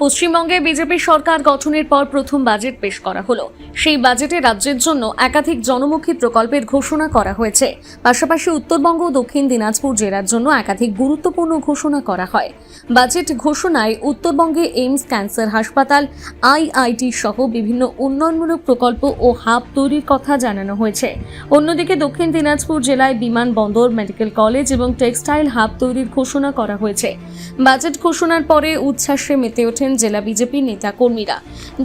পশ্চিমবঙ্গে বিজেপি সরকার গঠনের পর প্রথম বাজেট পেশ করা হলো। সেই বাজেটে রাজ্যের জন্য একাধিক জনমুখী প্রকল্পের ঘোষণা করা হয়েছে। পাশাপাশি উত্তরবঙ্গ ও দক্ষিণ দিনাজপুর জেলার জন্য একাধিক গুরুত্বপূর্ণ ঘোষণা করা হয়। বাজেট ঘোষণায় উত্তরবঙ্গে এইমস ক্যান্সার হাসপাতাল, আইআইটি সহ বিভিন্ন উন্নয়নমূলক প্রকল্প ও হাব তৈরির কথা জানানো হয়েছে। অন্যদিকে দক্ষিণ দিনাজপুর জেলায় বিমানবন্দর, মেডিকেল কলেজ এবং টেক্সটাইল হাব তৈরির ঘোষণা করা হয়েছে। বাজেট ঘোষণার পরে উচ্ছ্বাসে মেতে ওঠেন জেলা বিজেপি নেতা কর্মীরা।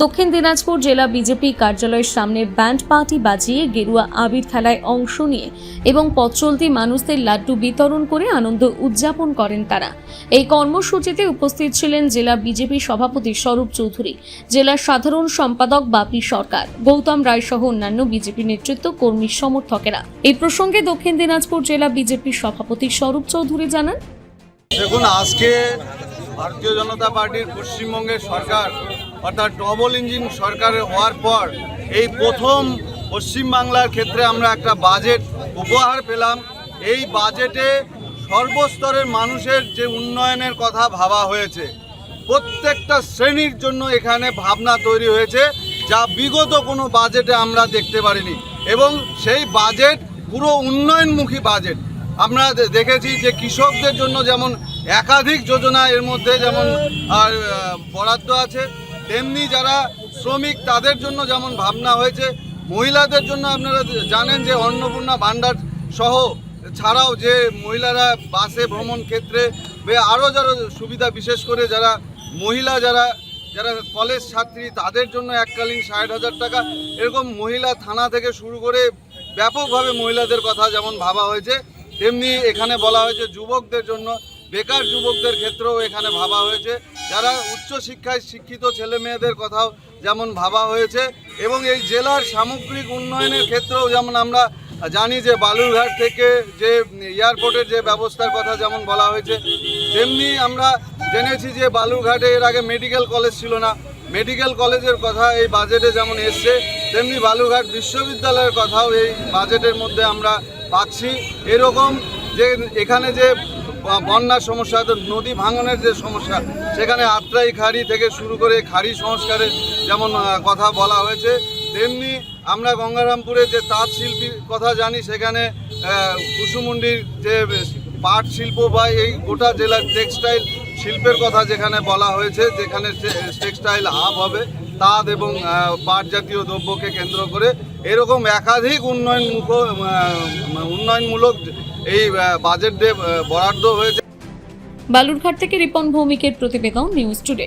দক্ষিণ দিনাজপুর জেলা বিজেপি কার্যালয়ের সামনে ব্যান্ড পার্টি বাজিয়ে গেরুয়া আবির খেলায় অংশ নিয়ে এবং পথ চলতি মানুষদের লাড্ডু বিতরণ করে আনন্দ উদযাপন করেন তারা। এই কর্মসূচিতে উপস্থিত ছিলেন জেলা বিজেপি সভাপতি স্বরূপ চৌধুরী, জেলার সাধারণ সম্পাদক বাপি সরকার, গৌতম রায় সহ অন্যান্য বিজেপি নেতৃত্ব, কর্মী সমর্থকেরা। এই প্রসঙ্গে দক্ষিণ দিনাজপুর জেলা বিজেপি সভাপতি স্বরূপ চৌধুরী জানান, দেখুন, আজকে ভারতীয় জনতা পার্টির পশ্চিমবঙ্গের সরকার অর্থাৎ ডবল ইঞ্জিন সরকারের হওয়ার পর এই প্রথম পশ্চিমবাংলার ক্ষেত্রে আমরা একটা বাজেট উপহার পেলাম। এই বাজেটে সর্বস্তরের মানুষের যে উন্নয়নের কথা ভাবা হয়েছে, প্রত্যেকটা শ্রেণীর জন্য এখানে ভাবনা তৈরি হয়েছে, যা বিগত কোনো বাজেটে আমরা দেখতে পারিনি। এবং সেই বাজেট পুরো উন্নয়নমুখী বাজেট। আমরা দেখেছি যে কৃষকদের জন্য যেমন একাধিক যোজনা এর মধ্যে যেমন আর বরাদ্দ আছে, তেমনি যারা শ্রমিক তাদের জন্য যেমন ভাবনা হয়েছে। মহিলাদের জন্য আপনারা জানেন যে অন্নপূর্ণা ভাণ্ডার সহ ছাড়াও যে মহিলারা বাসে ভ্রমণ ক্ষেত্রে আরও যারা সুবিধা, বিশেষ করে যারা মহিলা যারা কলেজ ছাত্রী তাদের জন্য এককালীন 60,000 টাকা, এরকম মহিলা থানা থেকে শুরু করে ব্যাপকভাবে মহিলাদের কথা যেমন ভাবা হয়েছে, তেমনি এখানে বলা হয়েছে যুবকদের জন্য, বেকার যুবকদের ক্ষেত্রেও এখানে ভাবা হয়েছে, যারা উচ্চশিক্ষায় শিক্ষিত ছেলে মেয়েদের কথাও যেমন ভাবা হয়েছে। এবং এই জেলার সামগ্রিক উন্নয়নের ক্ষেত্রেও যেমন আমরা জানি যে বালুরঘাট থেকে যে এয়ারপোর্টের যে ব্যবস্থার কথা যেমন বলা হয়েছে, তেমনি আমরা জেনেছি যে বালুরঘাটে এর আগে মেডিকেল কলেজ ছিল না, মেডিকেল কলেজের কথা এই বাজেটে যেমন এসছে, তেমনি বালুরঘাট বিশ্ববিদ্যালয়ের কথাও এই বাজেটের মধ্যে আমরা পাচ্ছি। এরকম যে এখানে যে বন্যার সমস্যা, নদী ভাঙনের যে সমস্যা, সেখানে আত্রাই খাড়ি থেকে শুরু করে খাড়ি সংস্কারের যেমন কথা বলা হয়েছে, তেমনি আমরা গঙ্গারামপুরে যে তাঁত শিল্পীর কথা জানি, সেখানে কুসুমুন্ডির যে পাট শিল্প বা এই গোটা জেলার টেক্সটাইল শিল্পের কথা যেখানে বলা হয়েছে, যেখানে টেক্সটাইল হাব হবে তাঁত এবং পাট জাতীয় দ্রব্যকে কেন্দ্র করে, এরকম একাধিক উন্নয়নমূলক এই বাজেট দিয়ে বরাদ্দ হয়েছে। বালুরঘাট থেকে রিপন ভৌমিকের প্রতিবেদন, নিউজ টুডে।